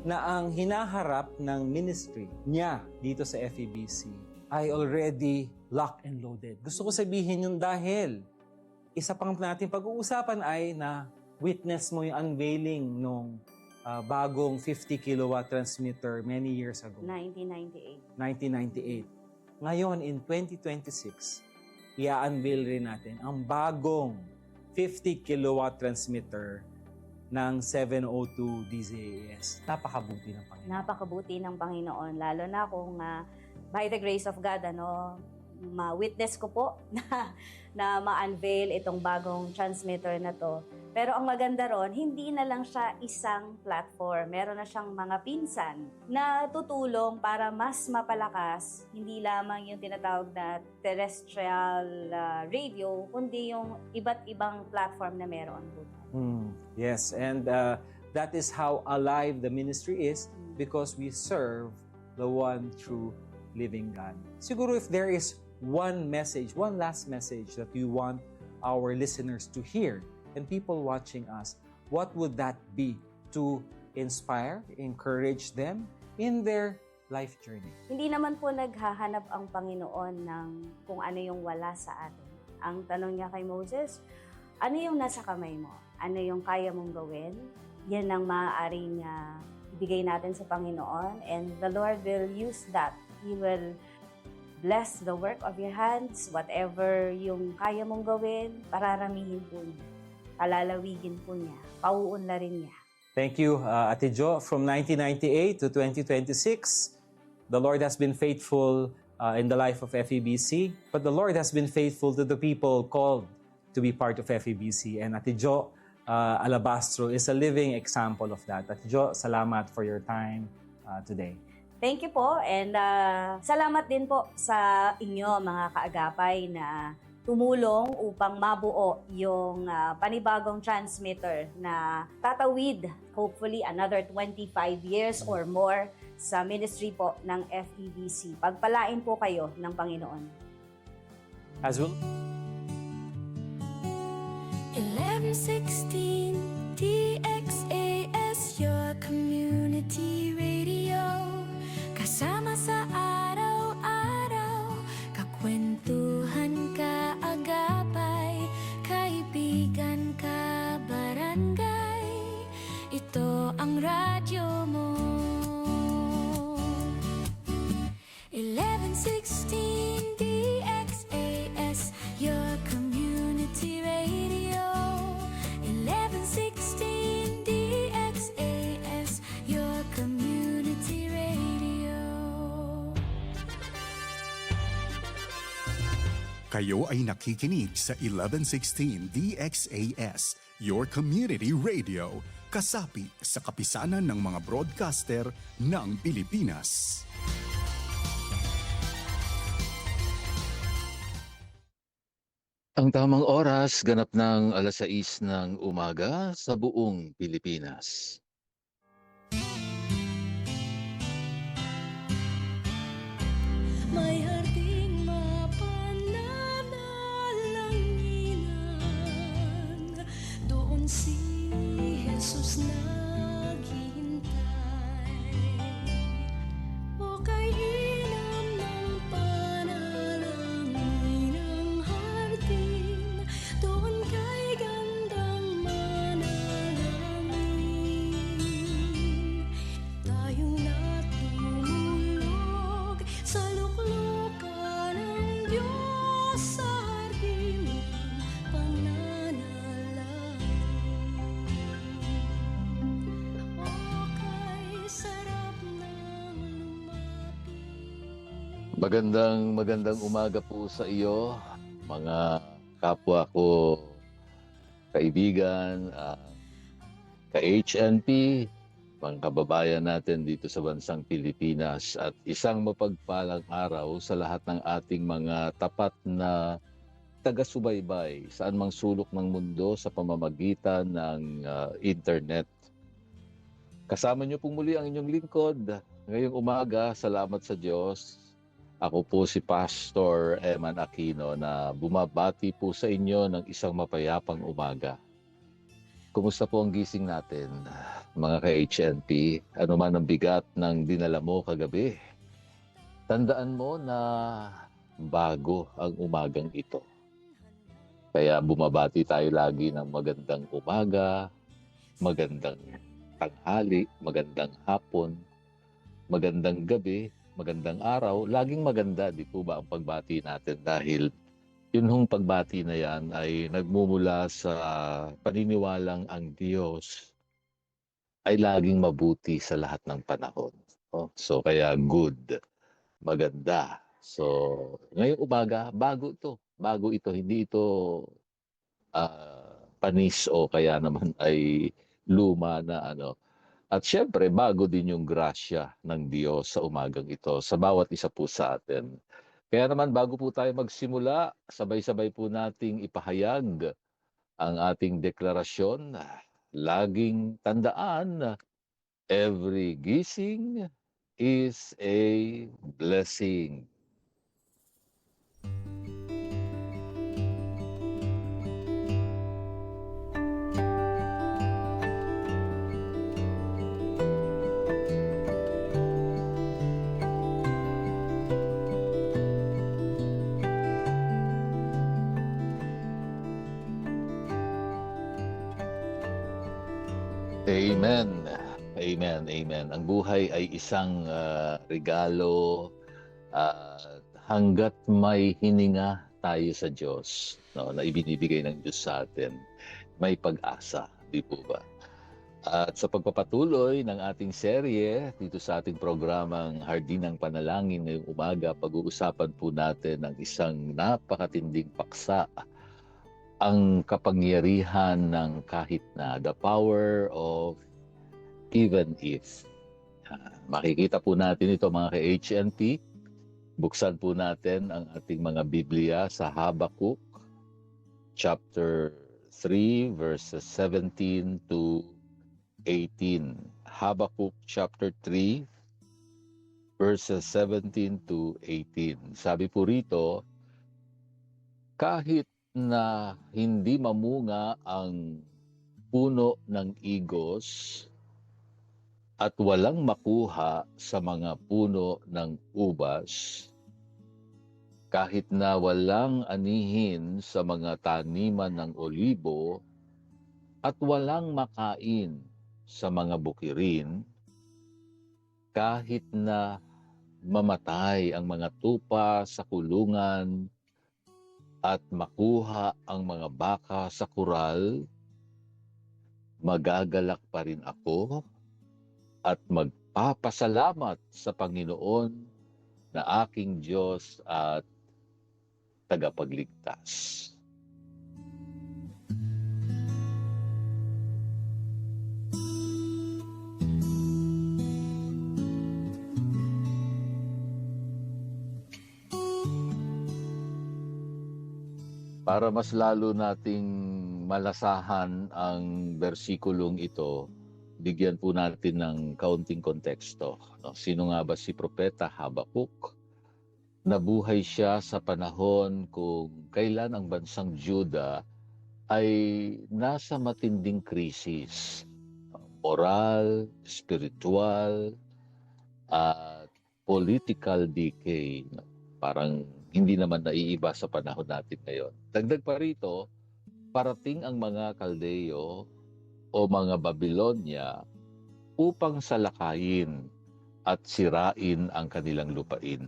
na ang hinaharap ng ministry niya dito sa FEBC ay already locked and loaded. Gusto ko sabihin yun dahil isa pang natin pag-uusapan ay na witness mo yung unveiling nung bagong 50 kilowatt transmitter many years ago. 1998. Ngayon, in 2026, i-unveil rin natin ang bagong 50 kilowatt transmitter ng 702 DZAS. Napakabuti ng Panginoon. Napakabuti ng Panginoon, lalo na kung by the grace of God, ma-witness ko po na ma-unveil itong bagong transmitter na to. Pero ang maganda ron, hindi na lang siya isang platform. Meron na siyang mga pinsan na tutulong para mas mapalakas, hindi lamang yung tinatawag na terrestrial radio, kundi yung iba't ibang platform na meron. Yes, and that is how alive the ministry is because we serve the one true living God. Siguro if there is one message, one last message that you want our listeners to hear and people watching us, what would that be to inspire, encourage them in their life journey? Hindi naman po naghahanap ang Panginoon ng kung ano yung wala sa atin. Ang tanong niya kay Moses, ano yung nasa kamay mo? Ano yung kaya mong gawin? Yan ang maaaring ibigay natin sa Panginoon, and the Lord will use that. He will bless the work of your hands, whatever yung kaya mong gawin, pararamihin po niya. Palalawigin po niya. Pauunlarin niya. Thank you, Ate Jo. From 1998 to 2026, the Lord has been faithful in the life of FEBC, but the Lord has been faithful to the people called to be part of FEBC. And Ate Jo Alabastro is a living example of that. Ate Jo, salamat for your time today. Thank you po, and salamat din po sa inyo mga kaagapay na tumulong upang mabuo yung panibagong transmitter na tatawid hopefully another 25 years or more sa ministry po ng FEBC. Pagpalain po kayo ng Panginoon. As well. 1116 DXAS, your community radio. Kasama sa araw-araw, kakwentuhan ka agapay, kaibigan ka barangay, ito ang radyo mo. 1116 DXAS, your community radio. 1116 DXAS, your community radio. Kayo ay nakikinig sa 1116 DXAS, your community radio, kasapi sa kapisanan ng mga broadcaster ng Pilipinas. Ang tamang oras, ganap ng 6:00 ng umaga sa buong Pilipinas. May harding mapananalanginan, doon si Jesus naghihintay. O kay inam ng panalangin ang hardin, doon kay gandang manalangin. Tayong natulog sa luklukan ng Diyos sa hardin ng pananalangin. O kay sarap ng lumapit. Magandang umaga po sa iyo, mga kapwa ko, kaibigan, ka-HNP, mga kababayan natin dito sa bansang Pilipinas, at isang mapagpalang araw sa lahat ng ating mga tapat na taga-subaybay saan mang sulok ng mundo sa pamamagitan ng internet. Kasama niyo pong muli ang inyong lingkod ngayong umaga. Salamat sa Diyos. Ako po si Pastor Eman Aquino na bumabati po sa inyo ng isang mapayapang umaga. Kumusta po ang gising natin, mga ka-HNP? Ano man ang bigat ng dinala mo kagabi? Tandaan mo na bago ang umagang ito. Kaya bumabati tayo lagi ng magandang umaga, magandang tanghali, magandang hapon, magandang gabi, magandang araw. Laging maganda, di po ba ang pagbati natin? Dahil yun hong pagbati na yan ay nagmumula sa paniniwalang ang Diyos ay laging mabuti sa lahat ng panahon. Oh, so kaya good, maganda. So ngayong umaga, bago ito. Bago ito, hindi ito panis o kaya naman ay luma na ano. At syempre, bago din yung grasya ng Diyos sa umagang ito sa bawat isa po sa atin. Kaya naman bago po tayo magsimula, sabay-sabay po nating ipahayag ang ating deklarasyon. Laging tandaan, every gising is a blessing. Amen. Amen. Amen. Ang buhay ay isang regalo hanggat may hininga tayo sa Diyos, no, na ibinibigay ng Diyos sa atin, may pag-asa, di po ba? At sa pagpapatuloy ng ating serye dito sa ating programang Hardin ng Panalangin ngayong umaga, pag-uusapan po natin ang isang napakatinding paksa, ang kapangyarihan ng kahit na, the power of even if. Makikita po natin ito mga ka-HNP. Buksan po natin ang ating mga Biblia sa Habakuk chapter 3 verses 17 to 18. Habakuk chapter 3 verses 17 to 18. Sabi po rito, kahit na hindi mamunga ang puno ng igos at walang makuha sa mga puno ng ubas, kahit na walang anihin sa mga taniman ng olibo at walang makain sa mga bukirin, kahit na mamatay ang mga tupa sa kulungan at makuha ang mga baka sa kural, magagalak pa rin ako at magpapasalamat sa Panginoon na aking Diyos at tagapagligtas. Para mas lalo nating malasahan ang bersikulong ito, bigyan po natin ng kaunting konteksto. Sino nga ba si Propeta Habakuk? Nabuhay siya sa panahon kung kailan ang bansang Juda ay nasa matinding krisis. Moral, spiritual, at political decay. Parang hindi naman naiiba sa panahon natin ngayon. Dagdag pa rito, parating ang mga Kaldeo o mga Babylonia upang salakayin at sirain ang kanilang lupain.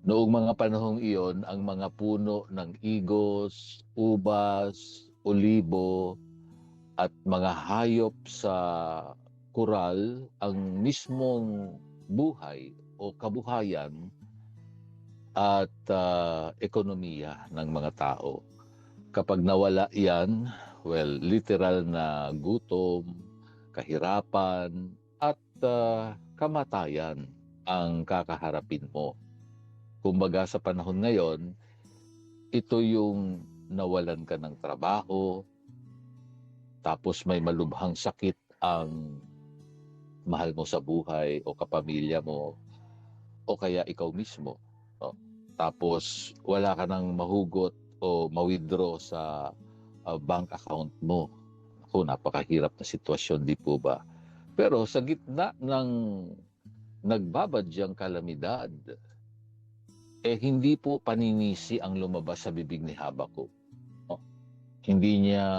Noong mga panahong iyon, ang mga puno ng igos, ubas, olibo, at mga hayop sa kural ang mismong buhay o kabuhayan at ekonomiya ng mga tao. Kapag nawala yan, well, literal na gutom, kahirapan, at kamatayan ang kakaharapin mo. Kumbaga sa panahon ngayon, ito yung nawalan ka ng trabaho, tapos may malubhang sakit ang mahal mo sa buhay o kapamilya mo, o kaya ikaw mismo. No? Tapos wala ka nang mahugot o ma-withdraw sa bank account mo. Naku, napakahirap na sitwasyon, di po ba? Pero sa gitna ng nagbabadyang kalamidad, hindi po paninisi ang lumabas sa bibig ni Habakuk. No? Hindi niya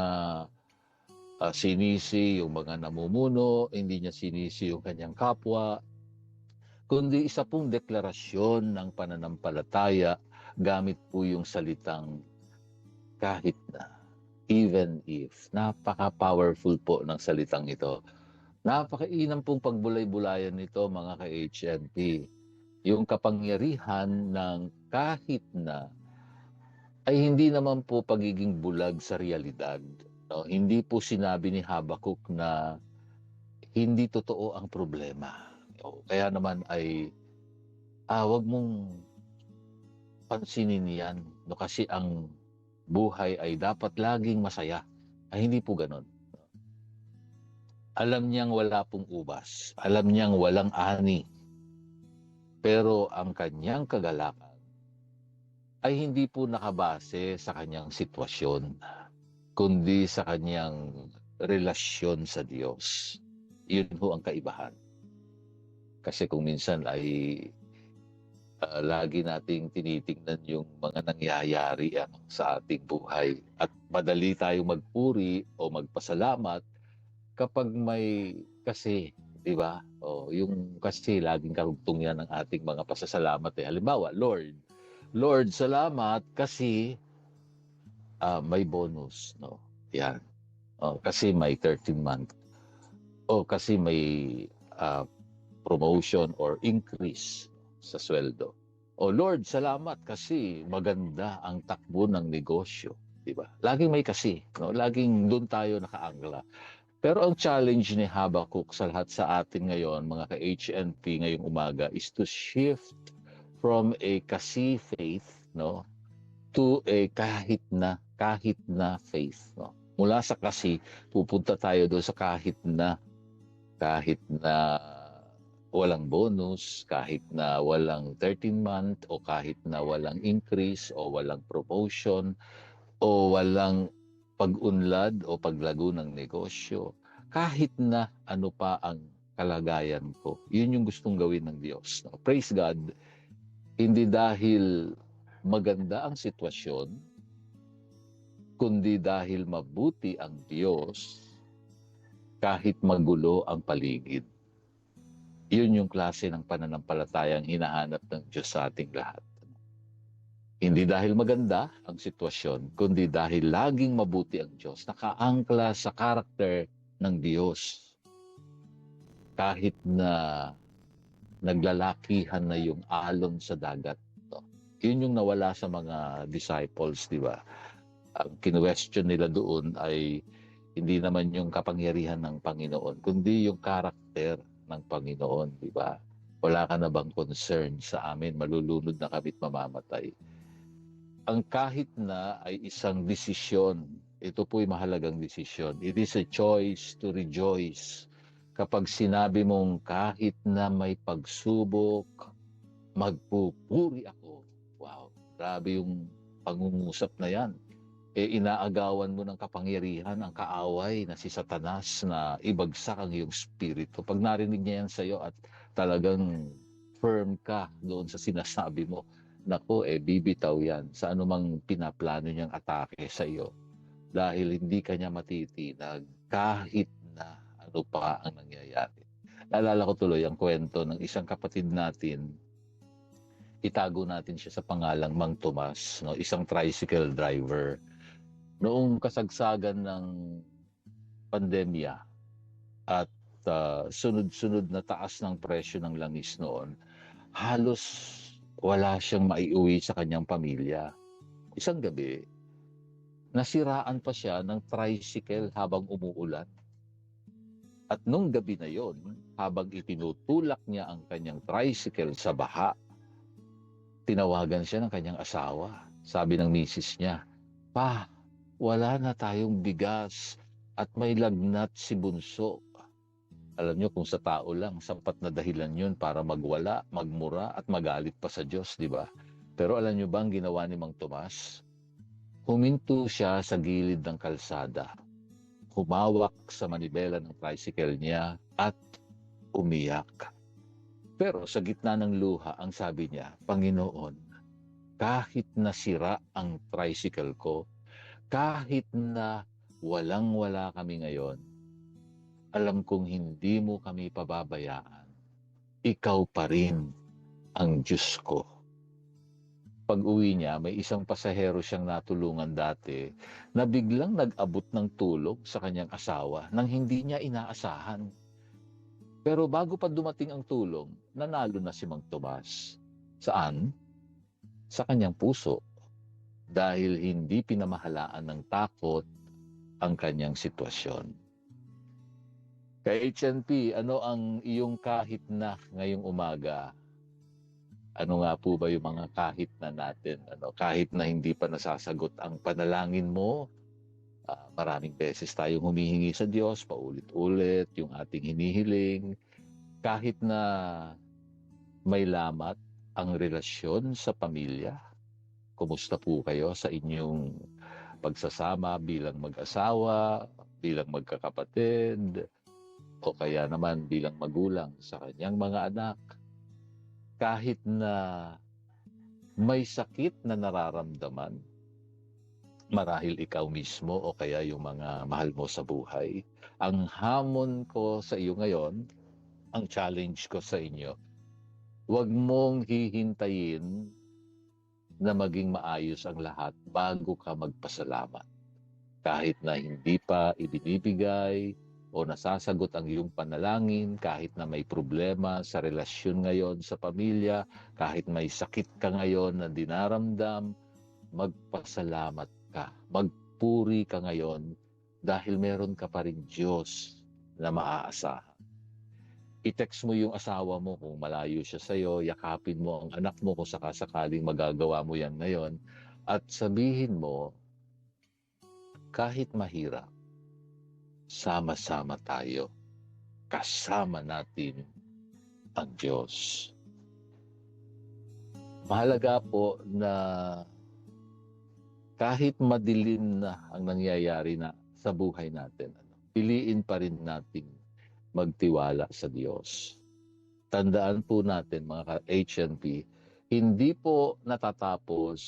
sinisi yung mga namumuno, hindi niya sinisi yung kanyang kapwa, kundi isa pong deklarasyon ng pananampalataya gamit po yung salitang kahit na, even if. Napaka-powerful po ng salitang ito. Napakainam pong pagbulay-bulayan nito mga ka-HNP. Yung kapangyarihan ng kahit na ay hindi naman po pagiging bulag sa realidad. No? Hindi po sinabi ni Habakuk na hindi totoo ang problema. Kaya naman ay wag mong pansinin yan. No? Kasi ang buhay ay dapat laging masaya. Ay hindi po ganon. Alam niyang wala pong ubas. Alam niyang walang ani. Pero ang kanyang kagalakan ay hindi po nakabase sa kanyang sitwasyon, kundi sa kanyang relasyon sa Diyos. Yun po ang kaibahan. Kasi kung minsan ay lagi nating tinitingnan yung mga nangyayari sa ating buhay at madali tayong magpuri o magpasalamat kapag may kasi, di ba? Yung kasi laging karugtong yan ng ating mga pasasalamat. Halimbawa, Lord, salamat kasi may bonus, no? Yan. Kasi may 13 month. O kasi may promotion or increase sa sweldo. Lord, salamat kasi maganda ang takbo ng negosyo, di ba? Laging may kasi, no? Laging doon tayo nakaangla. Pero ang challenge ni Habakuk sa lahat sa atin ngayon, mga ka-HNP ngayong umaga, is to shift from a kasi faith, no, to a kahit na faith, no. Mula sa kasi pupunta tayo doon sa kahit na walang bonus, kahit na walang 13-month o kahit na walang increase o walang promotion o walang pag-unlad o paglago ng negosyo, kahit na ano pa ang kalagayan ko. Yun yung gustong gawin ng Diyos, no? Praise God. Hindi dahil maganda ang sitwasyon, kundi dahil mabuti ang Diyos kahit magulo ang paligid. Yun yung klase ng pananampalatayang hinahanap ng Diyos sa ating lahat. Hindi dahil maganda ang sitwasyon, kundi dahil laging mabuti ang Diyos. Nakaangkla sa karakter ng Diyos. Kahit na naglalakihan na yung alon sa dagat. Yun yung nawala sa mga disciples, di ba? Ang kinwestiyon nila doon ay hindi naman yung kapangyarihan ng Panginoon, kundi yung karakter ng Panginoon, di ba? Wala ka na bang concern sa amin? Malulunod na kami't mamamatay. Ang kahit na ay isang desisyon. Ito po'y mahalagang desisyon. It is a choice to rejoice. Kapag sinabi mong kahit na may pagsubok, magpupuri ako. Wow, grabe yung pangungusap na yan. Inaagawan mo ng kapangyarihan ang kaaway na si Satanas na ibagsak ang iyong spirito. Pag narinig niya yan sa iyo at talagang firm ka doon sa sinasabi mo, nako, bibitaw yan sa anumang pinaplano niyang atake sa iyo. Dahil hindi ka niya matitinag kahit na ano pa ang nangyayari. Naalala ko tuloy ang kwento ng isang kapatid natin. Itago natin siya sa pangalang Mang Tomas, no? Isang tricycle driver. Noong kasagsagan ng pandemya at sunod-sunod na taas ng presyo ng langis noon, halos wala siyang maiuwi sa kanyang pamilya. Isang gabi, nasiraan pa siya ng tricycle habang umuulan. At nung gabi na yon, habang itinutulak niya ang kanyang tricycle sa baha, tinawagan siya ng kanyang asawa. Sabi ng misis niya, "Pa, wala na tayong bigas at may lagnat si Bunso." Alam niyo, kung sa tao lang, sapat na dahilan yun para magwala, magmura at magalit pa sa Diyos, di ba? Pero alam niyo ba ang ginawa ni Mang Tomas? Huminto siya sa gilid ng kalsada. humawak sa manibela ng tricycle niya at umiyak. Pero sa gitna ng luha, ang sabi niya, Panginoon, kahit nasira ang tricycle ko, kahit na walang-wala kami ngayon, alam kong hindi mo kami pababayaan. Ikaw pa rin ang Diyos ko. Pag-uwi niya, may isang pasahero siyang natulungan dati na biglang nag-abot ng tulong sa kanyang asawa nang hindi niya inaasahan. Pero bago pa dumating ang tulong, nanalo na si Mang Tomas. Saan? Sa kanyang puso. Dahil hindi pinamahalaan ng takot ang kanyang sitwasyon. Kay HNP, ano ang iyong kahit na ngayong umaga? Ano nga po ba yung mga kahit na natin? Kahit na hindi pa nasasagot ang panalangin mo, maraming beses tayong humihingi sa Diyos, paulit-ulit yung ating hinihiling. Kahit na may lamat ang relasyon sa pamilya, kumusta po kayo sa inyong pagsasama bilang mag-asawa, bilang magkakapatid, o kaya naman bilang magulang sa kanyang mga anak? Kahit na may sakit na nararamdaman, marahil ikaw mismo o kaya yung mga mahal mo sa buhay, ang hamon ko sa iyo ngayon, ang challenge ko sa inyo, huwag mong hihintayin na maging maayos ang lahat bago ka magpasalamat. Kahit na hindi pa ibinibigay o nasasagot ang iyong panalangin, kahit na may problema sa relasyon ngayon sa pamilya, kahit may sakit ka ngayon na dinaramdam, magpasalamat ka. Magpuri ka ngayon dahil meron ka pa rin Diyos na maaasahan. I-text mo yung asawa mo kung malayo siya sa'yo, yakapin mo ang anak mo kung sakasakaling magagawa mo yan ngayon, at sabihin mo, kahit mahirap, sama-sama tayo, kasama natin ang Diyos. Mahalaga po na kahit madilim na ang nangyayari na sa buhay natin, piliin pa rin natin magtiwala sa Diyos. Tandaan po natin mga HNP, hindi po natatapos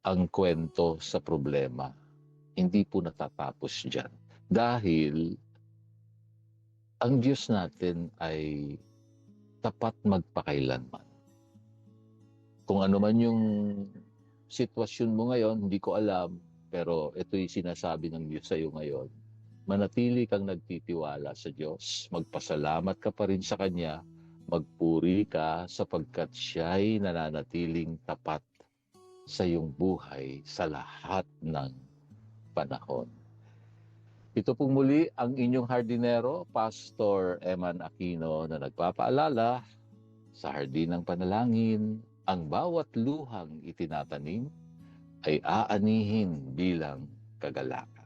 ang kwento sa problema. Hindi po natatapos dyan. Dahil ang Diyos natin ay tapat magpakailanman. Kung ano man yung sitwasyon mo ngayon, hindi ko alam, pero ito'y sinasabi ng Diyos sa iyo ngayon. Manatili kang nagtitiwala sa Diyos. Magpasalamat ka pa rin sa Kanya. Magpuri ka sapagkat Siya'y nananatiling tapat sa iyong buhay sa lahat ng panahon. Ito pong muli ang inyong hardinero, Pastor Eman Aquino, na nagpapaalala sa Hardin ng Panalangin, ang bawat luhang itinatanim ay aanihin bilang kagalakan.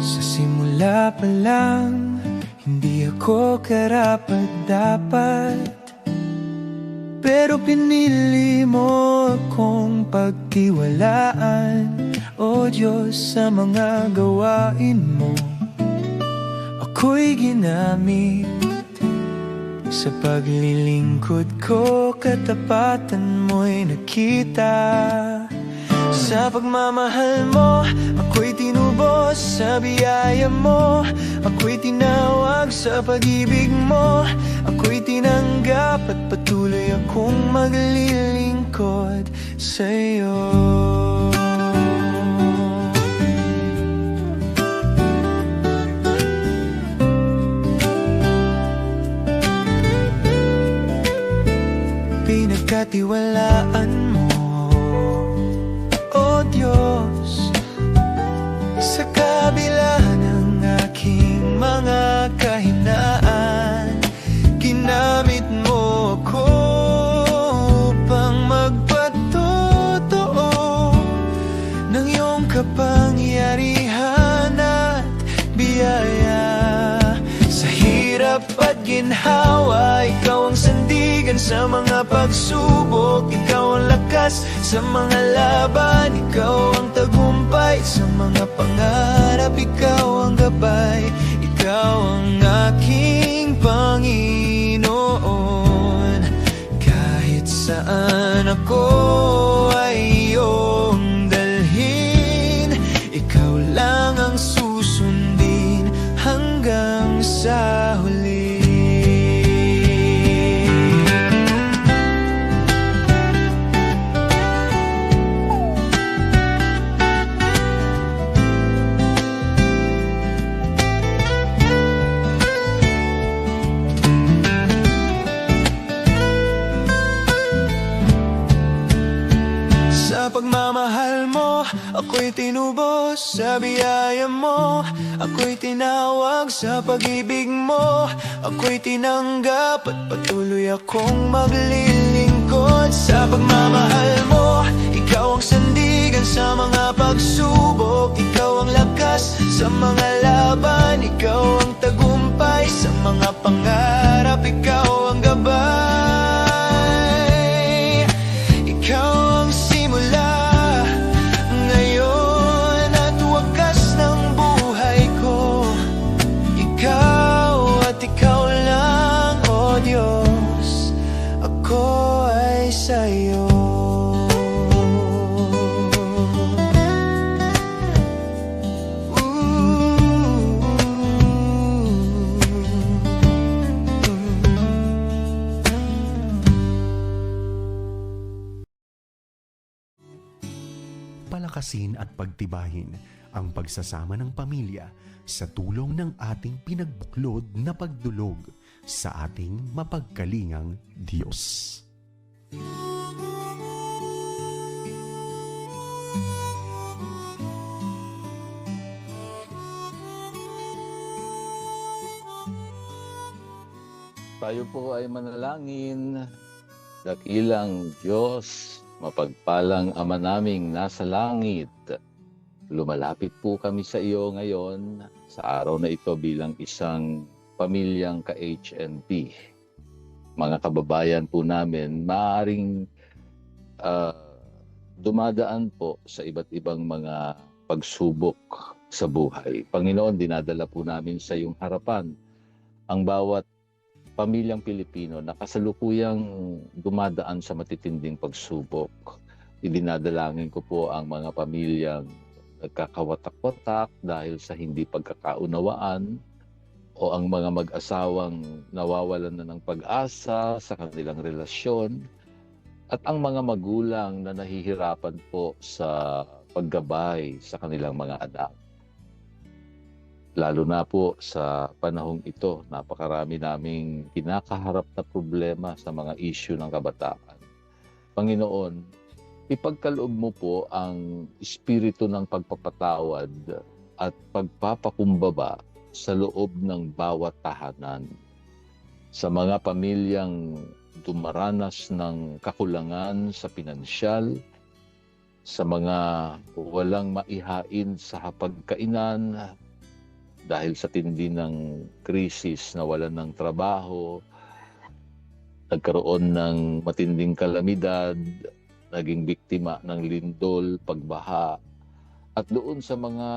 Simula pa lang, hindi ako karapat-dapat, pero pinili mo akong pagtiwalaan. O Diyos, sa mga gawain mo, ako'y ginamit. Sa paglilingkod ko, katapatan mo'y nakita. Sa pagmamahal mo, ako'y tinubos sa biyaya mo. Ako'y tinawag sa pag-ibig mo. Ako'y tinanggap at patuloy akong maglilingkod sa'yo. Pinagkatiwalaan mo, O Diyos, sa kabila ng aking mga kahinaan, ginhawa. Ikaw ang sandigan sa mga pagsubok. Ikaw ang lakas sa mga laban. Ikaw ang tagumpay sa mga pangarap. Ikaw ang gabay. Ikaw ang aking Panginoon. Kahit saan ako ay iyong dalhin, ikaw lang ang susundin hanggang sa huli. Sa pagmamahal mo, ako'y tinubos. Sa biyaya mo, ako'y tinawag. Sa pag-ibig mo, ako'y tinanggap. At patuloy akong maglilingkod. Sa pagmamahal mo, ikaw ang sandigan sa mga pagsubok. Ikaw ang lakas sa mga laban. Ikaw ang tagumpay sa mga pangarap. Ikaw ang gabay. Ikaw ang simula ngayon at wakas ng buhay ko. Ikaw at ikaw lang, O Diyos. Ako ay sa'yo. Palakasin at pagtibayin ang pagsasama ng pamilya sa tulong ng ating pinagbuklod na pagdulog sa ating mapagkalingang Diyos. Tayo po ay manalangin. Dakilang Diyos, mapagpalang Ama naming nasa langit, lumalapit po kami sa iyo ngayon sa araw na ito bilang isang pamilyang ka-HNP. Mga kababayan po namin, maaaring dumadaan po sa iba't ibang mga pagsubok sa buhay. Panginoon, dinadala po namin sa iyong harapan ang bawat pamilyang Pilipino na kasalukuyang dumadaan sa matitinding pagsubok. Idinadalangin ko po ang mga pamilyang nagkakawatak-watak dahil sa hindi pagkakaunawaan o ang mga mag-asawang nawawalan na ng pag-asa sa kanilang relasyon at ang mga magulang na nahihirapan po sa paggabay sa kanilang mga anak. Lalo na po sa panahong ito, napakarami naming kinakaharap na problema sa mga issue ng kabataan. Panginoon, ipagkaloob mo po ang espiritu ng pagpapatawad at pagpapakumbaba sa loob ng bawat tahanan. Sa mga pamilyang dumaranas ng kakulangan sa pinansyal, sa mga walang maihain sa hapagkainan, dahil sa tindi ng krisis, nawalan ng trabaho, nagkaroon ng matinding kalamidad, naging biktima ng lindol, pagbaha, at doon sa mga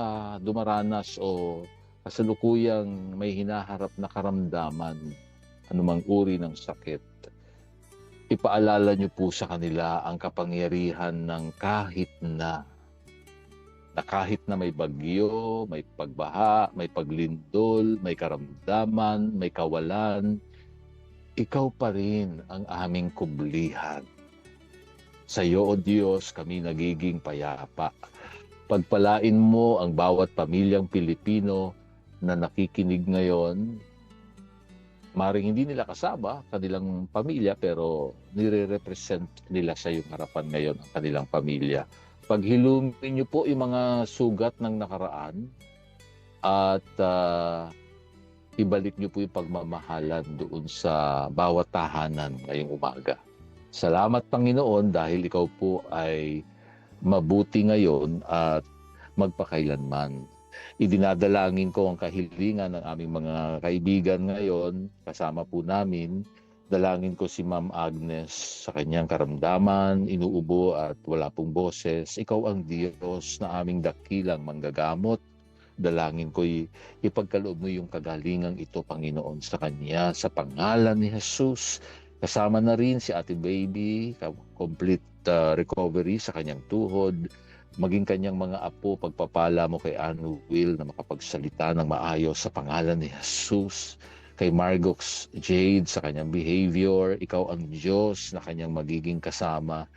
dumaranas o kasalukuyang may hinaharap na karamdaman, anumang uri ng sakit, ipaalala niyo po sa kanila ang kapangyarihan ng kahit na kahit na may bagyo, may pagbaha, may paglindol, may karamdaman, may kawalan, ikaw pa rin ang aming kublihan. Sa iyo, O Diyos, kami nagiging payapa. Pagpalain mo ang bawat pamilyang Pilipino na nakikinig ngayon. Maring hindi nila kasama kanilang pamilya, pero nire-represent nila sa iyong harapan ngayon ang kanilang pamilya. Paghilumin niyo po yung mga sugat ng nakaraan at ibalik niyo po yung pagmamahalan doon sa bawat tahanan ngayong umaga. Salamat, Panginoon, dahil ikaw po ay mabuti ngayon at magpakailanman. idinadalangin ko ang kahilingan ng aming mga kaibigan ngayon, kasama po namin. Dalangin ko si Ma'am Agnes sa kanyang karamdaman, inuubo at wala pong boses. Ikaw ang Diyos na aming dakilang manggagamot. Dalangin ko ipagkaloob mo yung kagalingang ito, Panginoon, sa kanya, sa pangalan ni Jesus. Kasama na rin si Ate Baby, complete recovery sa kanyang tuhod. Maging kanyang mga apo, pagpapala mo kay Anu Will na makapagsalita ng maayos sa pangalan ni Jesus. Kay Margox Jade sa kanyang behavior, ikaw ang Diyos na kanyang magiging kasama.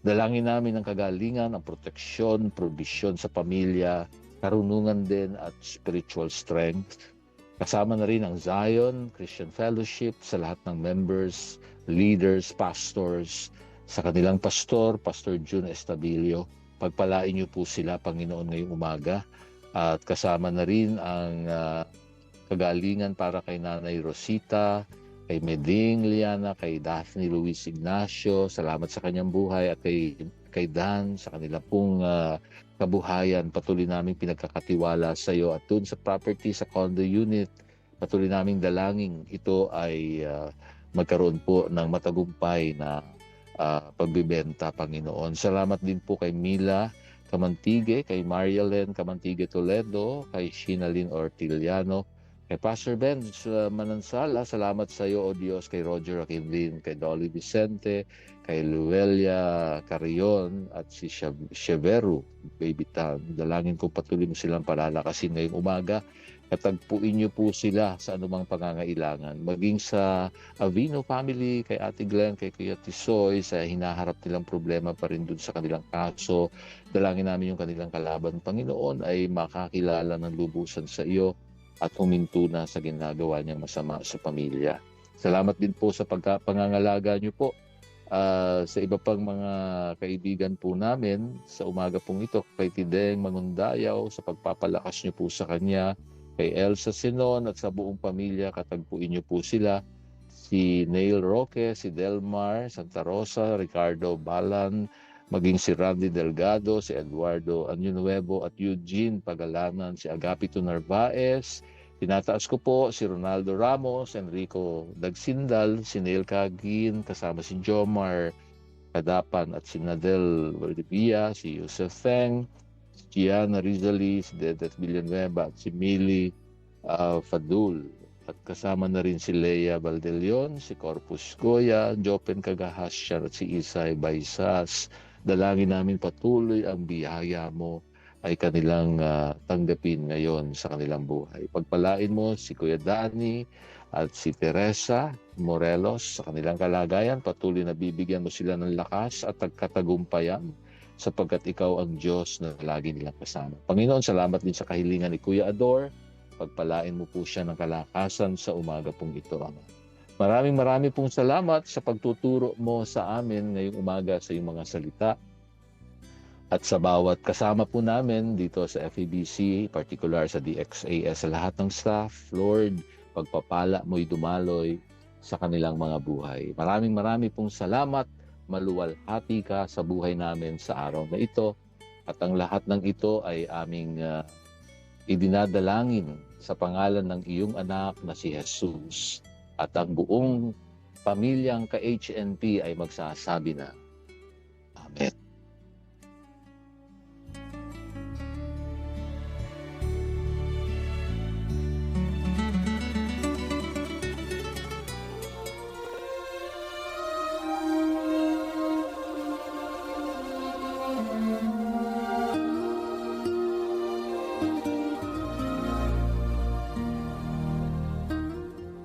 Dalangin namin ang kagalingan, ang proteksyon, provision sa pamilya, karunungan din at spiritual strength. Kasama na rin ang Zion Christian Fellowship sa lahat ng members, leaders, pastors, sa kanilang pastor, Pastor June Estabilio. Pagpalain niyo po sila, Panginoon, ngayong umaga. At kasama na rin ang kagalingan para kay Nanay Rosita, kay Meding Liana, kay Daphne Luis Ignacio. Salamat sa kanyang buhay at kay Dan sa kanila pong kabuhayan. Patuloy naming pinagkakatiwala sa iyo at dun sa property, sa condo unit, patuloy naming dalangin ito ay magkaroon po ng matagumpay na pagbibenta, Panginoon. Salamat din po kay Mila Kamantige, kay Marialen Kamantige Toledo, kay Shinalyn Ortiliano, kay Pastor Ben Manansala. Salamat sa iyo, O Diyos, kay Roger Aquilin, kay Dolly Vicente, kay Luelia Carrion at si Cheveru Baby Tan. Dalangin ko patuloy mo silang palalakasin ngayong umaga. Katagpuin niyo po sila sa anumang pangangailangan. Maging sa Avino family, kay Ate Glenn, kay Kuya Tisoy, sa hinaharap nilang problema pa rin dun sa kanilang kaso. Dalangin namin yung kanilang kalaban, Panginoon, ay makakilala ng lubusan sa iyo at huminto na sa ginagawa niyang masama sa pamilya. Salamat din po sa pangangalaga niyo po sa iba pang mga kaibigan po namin sa umaga pong ito, kay Tideng Mangundayaw, sa pagpapalakas niyo po sa kanya, kay Elsa Sinon at sa buong pamilya, katagpuin niyo po sila, si Neil Roque, si Delmar Santa Rosa, Ricardo Balan, maging si Randy Delgado, si Eduardo Anyunuevo at Eugene Pagalanan, si Agapito Narvaez. Tinataas ko po si Ronaldo Ramos, Enrico Dagsindal, si Neil Cagin, kasama si Jomar Kadapan at si Nadel Valdivia, si Yusef Feng, si Gianna Rizali, si Dedet Villanueva at si Mili Fadul. At kasama na rin si Leia Valdelion, si Corpus Goya, Jopen Kagahasyan at si Isay Baysas. Dalangin namin patuloy ang biyaya mo ay kanilang tanggapin ngayon sa kanilang buhay. Pagpalain mo si Kuya Dani at si Teresa Morelos sa kanilang kalagayan. Patuloy na bibigyan mo sila ng lakas at katagumpayan sapagkat ikaw ang Diyos na lagi nilang kasama. Panginoon, salamat din sa kahilingan ni Kuya Ador. Pagpalain mo po siya ng kalakasan sa umaga pong ito, Ama. Maraming pong salamat sa pagtuturo mo sa amin ngayong umaga sa iyong mga salita. At sa bawat kasama po namin dito sa FEBC, particular sa DXAS, sa lahat ng staff, Lord, pagpapala mo'y dumaloy sa kanilang mga buhay. Maraming pong salamat. Maluwalhati ka sa buhay namin sa araw na ito. At ang lahat ng ito ay aming idinadalangin sa pangalan ng iyong anak na si Jesus. At ang buong pamilyang ka-HNP ay magsasabi na, Amen.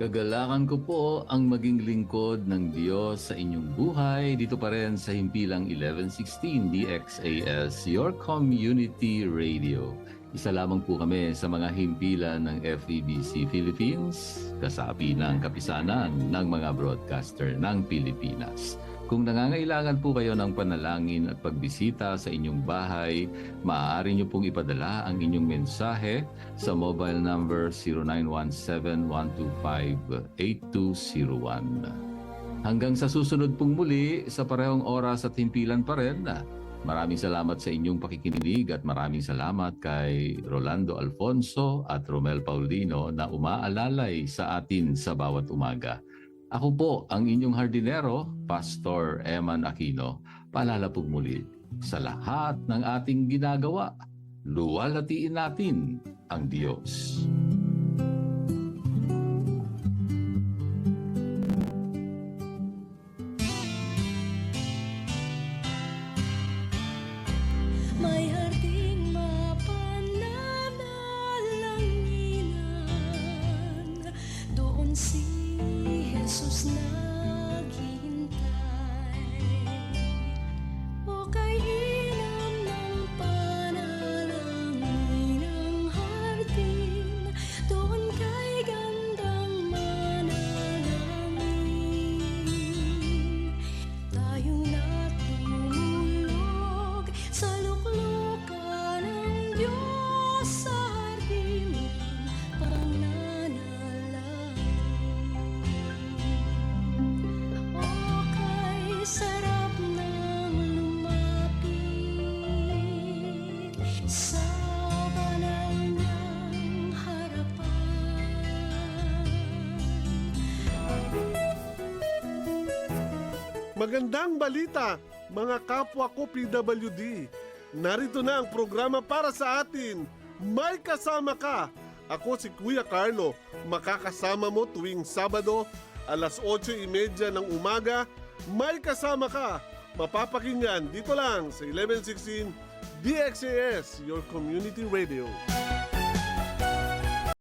Kagalakan ko po ang maging lingkod ng Diyos sa inyong buhay dito pa rin sa Himpilang 1116 DXAS, your community radio. Isa lamang po kami sa mga himpilan ng FEBC Philippines, kasapi ng kapisanan ng mga broadcaster ng Pilipinas. Kung nangangailangan po kayo ng panalangin at pagbisita sa inyong bahay, maaari nyo pong ipadala ang inyong mensahe sa mobile number 0917-125-8201. Hanggang sa susunod pong muli, sa parehong oras at himpilan pa rin, Maraming salamat sa inyong pakikinig at maraming salamat kay Rolando Alfonso at Romel Paulino na umaalalay sa atin sa bawat umaga. Ako po ang inyong hardinero, Pastor Eman Aquino. Paalala po muli, sa lahat ng ating ginagawa, luwalhatiin natin ang Diyos. May harding mapananalanginan, doon si Jesus naghihintay. O kay inam ng panalangin ang hardin, doon kay gandang manalangin. Tayong natulog sa luklukan ng Diyos sa hardin pananalangin. O kay sarap ng lumapit sa banal niyang harapan. Magandang balita, mga kapwa ko PWD. Narito na ang programa para sa atin. May kasama ka. Ako si Kuya Carlo. Makakasama mo tuwing Sabado, alas 8:30 ng umaga. May kasama ka. Mapapakinggan dito lang sa 1116 DXAS, your community radio.